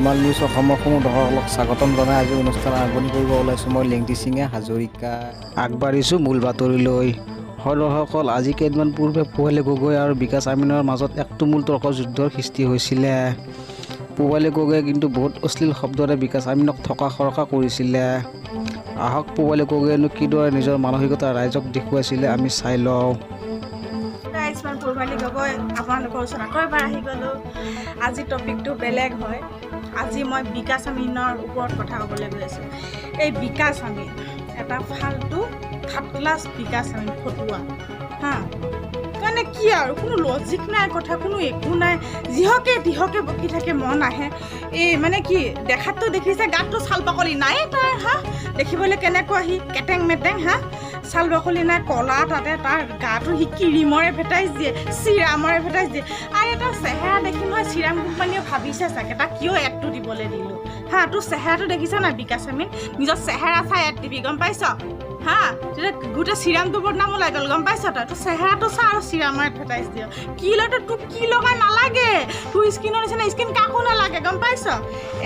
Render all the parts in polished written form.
গোলমাল news অসমৰ সমূহ দৰ্শকক স্বাগতম জনাই আজি অনুষ্ঠান আৰম্ভণি কৰিব ওলাইছোঁ মই লেংটি সিঙে হাজৰিকা আগবাঢ়িছোঁ মূল বাতৰিলৈ। হয় দৰ্শকসকল, আজি কেইদিনমান পূৰ্বে পূবালী গগৈ আৰু বিকাশ আমিনৰ মাজত এক তুমুল তৰ্কযুদ্ধৰ সৃষ্টি হৈছিলে। পূবালী গগৈয়ে কিন্তু বহুত অশ্লীল শব্দৰে বিকাশ আমিনক থকা সৰকা কৰিছিলে। আহক পূবালী গগৈয়েনো কিদৰে নিজৰ মানসিকতা ৰাইজক দেখুৱাইছিলে আমি চাই লওঁ। পূবালী গগৈ আপোনালোকৰ ওচৰত আকৌ এবাৰ আহি গ'লোঁ। আজি টপিকটো বেলেগ হয়। আজি মই বিকাশ আমিনৰ ওপৰত কথা ক'বলৈ গৈ আছোঁ। এই বিকাশ আমিন এটা ফাল্টু থাৰ্ড ক্লাছ বিকাশ আমিন ফটুৱা মানে কি আৰু কোনো লজিক নাই, কথা কোনো একো নাই, যিহকে তিহকে বকি থাকে, মন আহে। এই মানে কি দেখাততো দেখিছে গাতটো ছাল বাকলি নাই তাৰ দেখিবলৈ কেনেকুৱা সি কেটেং মেটেং ছাল বাকলি নাই, কলা তাতে তাৰ গাটো সি ক্ৰীমৰে ভেটাইজ দিয়ে, চিৰামৰে ভেটাইজ দিয়ে। আৰু এটা চেহেৰা দেখি নহয় চিৰাম কোম্পানীয়ে ভাবিছে চাগে তাক কিয় এডটো দিবলৈ দিলোঁ তোৰ চেহেৰাটো দেখিছ নাই বিকাশ আমিন, নিজৰ চেহেৰা চাই এড দিবি, গম পাইছ তেতিয়া গোটেই চিৰামটো বদনাম ওলাই গ'ল, গম পাইছ তই। তোৰ চেহেৰাটো চা আৰু চিৰামৰ এডভাৰটাইজ দিয় কি লয় তোক কি লগাই নালাগে, তোৰ স্কিনৰ নিচিনা স্কিন কাকো নালাগে, গম পাইছ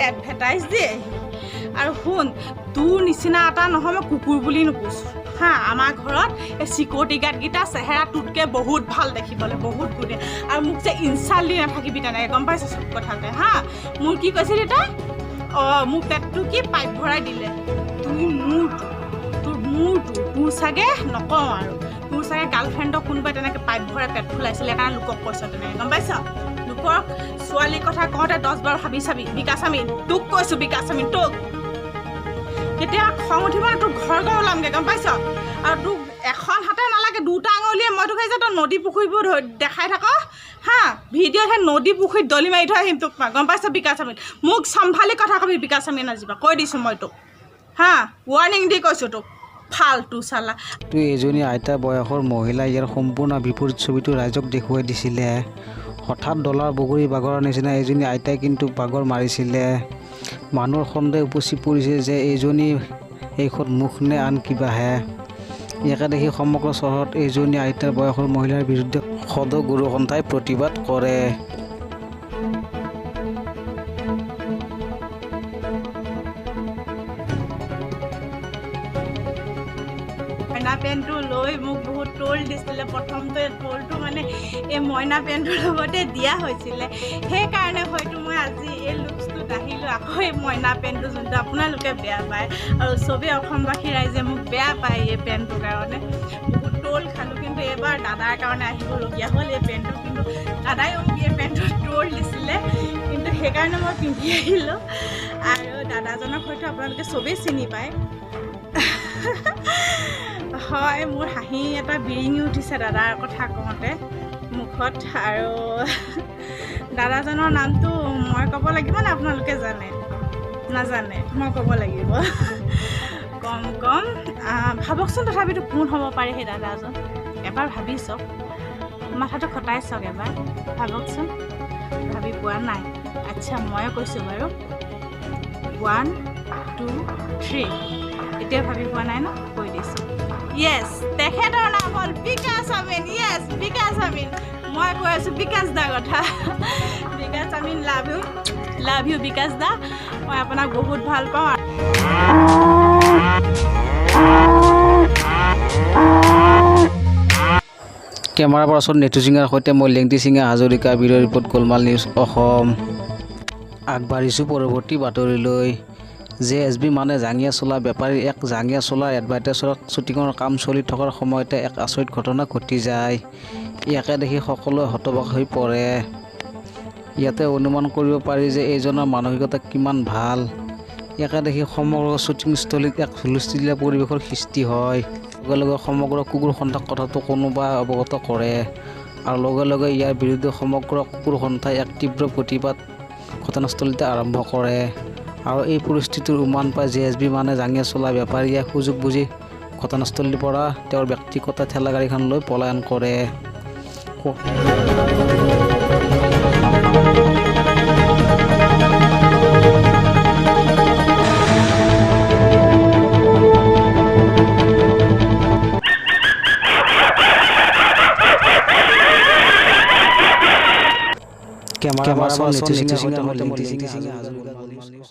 এডভাৰটাইজ দিয়ে। আৰু শুন, তোৰ নিচিনা এটা নহয় মই কুকুৰ বুলি নোপোচোঁ আমাৰ ঘৰত এই চিকিউৰিটি গাৰ্ডকেইটা চেহেৰা তোতকৈ বহুত ভাল দেখিবলৈ, বহুত গোটেই। আৰু মোক যে ইনচাল্ট দি নাথাকিবি তেনেকৈ, গম পাইছ চব কথাতে মোৰ কি কৈছিলি তই মোৰ পেটটো কি পাইপ ভৰাই দিলে, তোৰ চাগে নকওঁ আৰু তোৰ চাগে গাৰ্লফ্ৰেণ্ডক কোনোবাই তেনেকৈ পাইপ ভৰাই পেট ফুলাইছিলে, সেইকাৰণে লোকক কৈছ তেনেকৈ, গম পাইছ। লোকক ছোৱালীৰ কথা কওঁতে 10 বাৰ ভাবি চাবি বিকাশ আমিন, তোক কৈছোঁ বিকাশ আমিন, তোক কেতিয়া খং উঠিব তোৰ ঘৰ গৈ ওলামগৈ, গম পাইছ। আৰু তোক এখন হাতে নালাগে দুটা আঙুলিয়ে মই তোক যে তই নদী পুখুৰীবোৰ দেখাই থাক ভিডিঅ'ত সেই নদী পুখুৰীত দলি মাৰি থৈ আহিম তোক, গম পাইছ বিকাশ আমিন। মোক চম্ভালি কথা কবি বিকাশ আমিন, আজিবা কৈ দিছোঁ মই তোক ৱাৰ্ণিং দি কৈছোঁ তোক ফাল্টু চালা। এজনী আইতা বয়সৰ মহিলা ইয়াৰ সম্পূৰ্ণ বিপৰীত ছবিটো ৰাইজক দেখুৱাই দিছিলে। হঠাৎ ডলাৰ বগৰী বাগৰৰ নিচিনা এজনী আইতাই কিন্তু বাগৰ মাৰিছিলে। মানুহৰ সন্দেহ উপচি পৰিছে যে এইজনী এইখন মুখ নে আন কিবাহে। ইয়াকে দেখি সমগ্ৰ চহৰত এইজনী আইতাৰ বয়সৰ মহিলাৰ বিৰুদ্ধে সদ গুৰু সন্থাই প্ৰতিবাদ কৰে। মইনা পেণ্টটো লৈ মোক বহুত ট্ৰল দিছিলে। প্ৰথমতে ট্ৰলটো মানে এই মইনা পেণ্টটোৰ লগতে দিয়া হৈছিলে, সেইকাৰণে হয়তো মই আজি এই লুকছটোত আহিলোঁ। আকৌ এই মইনা পেণ্টটো যোনটো আপোনালোকে বেয়া পায় আৰু চবেই অসমবাসী ৰাইজে মোক বেয়া পায় এই পেণ্টটোৰ কাৰণে, বহুত ট্ৰল খালোঁ। কিন্তু এইবাৰ দাদাৰ কাৰণে আহিবলগীয়া হ'ল এই পেণ্টটো, কিন্তু দাদাইও মোক এই পেণ্টটো ট্ৰল দিছিলে, কিন্তু সেইকাৰণে মই পিন্ধি আহিলোঁ। আৰু দাদাজনক হয়তো আপোনালোকে চবেই চিনি পায়। হয়, মোৰ হাঁহি এটা বিৰিঙি উঠিছে দাদাৰ কথা কওঁতে মুখত। আৰু দাদাজনৰ নামটো মই ক'ব লাগিব নে আপোনালোকে জানে? নাজানে, মই ক'ব লাগিব। কম ভাবকচোন তথাপিতো কোন হ'ব পাৰে সেই দাদাজন, এবাৰ ভাবি চাওক, মাথাটো খটাই চাওক, এবাৰ ভাবকচোন। ভাবি পোৱা নাই? আচ্ছা, ময়ে কৈছোঁ বাৰু 1 2 3। এতিয়া ভাবি পোৱা নাই ন? কৈ দিছোঁ। য়েছ, তেখেতৰ নাম হ'ল বিকাশ আমিন। য়েছ, বিকাশ আমিন। মই কৈ আছোঁ বিকাশ দাৰ কথা। বিকাশ আমিন, লাভ ইউ বিকাশ দা, মই আপোনাক বহুত ভাল পাওঁ। কেমেৰা পাৰ্চন নেটু সিঙৰ সৈতে মই লেংটি সিঙে হাজৰিকা, ব্যুৰ' ৰিপৰ্ট, গোলমাল নিউজ অসম। আগবাঢ়িছোঁ পৰৱৰ্তী বাতৰিলৈ। JSB মানে জাঙিয়া চোলা বেপাৰীৰ এক জাঙিয়া চোলাৰ এডভাৰটাইজত শ্বুটিঙৰ কাম চলি থকাৰ সময়তে এক আচৰিত ঘটনা ঘটি যায়। ইয়াকে দেখি সকলোৱে হতবাক হৈ পৰে। ইয়াতে অনুমান কৰিব পাৰি যে এইজনৰ মানসিকতা কিমান ভাল। ইয়াকে দেখি সমগ্ৰ শ্বুটিংস্থলীত এক হুলস্থুলীয়া পৰিৱেশৰ সৃষ্টি হয়। লগে লগে সমগ্ৰ কুকুৰ সন্থাক কথাটো কোনোবা অৱগত কৰে আৰু লগে লগে ইয়াৰ বিৰুদ্ধে সমগ্ৰ কুকুৰ সন্থাই এক তীব্ৰ প্ৰতিবাদ ঘটনাস্থলীতে আৰম্ভ কৰে। আৰু এই পৰিস্থিতিৰ উমান পাই JSB মানে জাঙিয়া চোলা বেপাৰীয়ে সুযোগ বুজি ঘটনাস্থলীৰ পৰা তেওঁৰ ব্যক্তিগত ঠেলা গাড়ীখন লৈ পলায়ন কৰে। কেমেৰা পাৰ্চন নেটু সিঙৰ সৈতে মই লেংটি সিঙে হাজৰিকা। নিউজ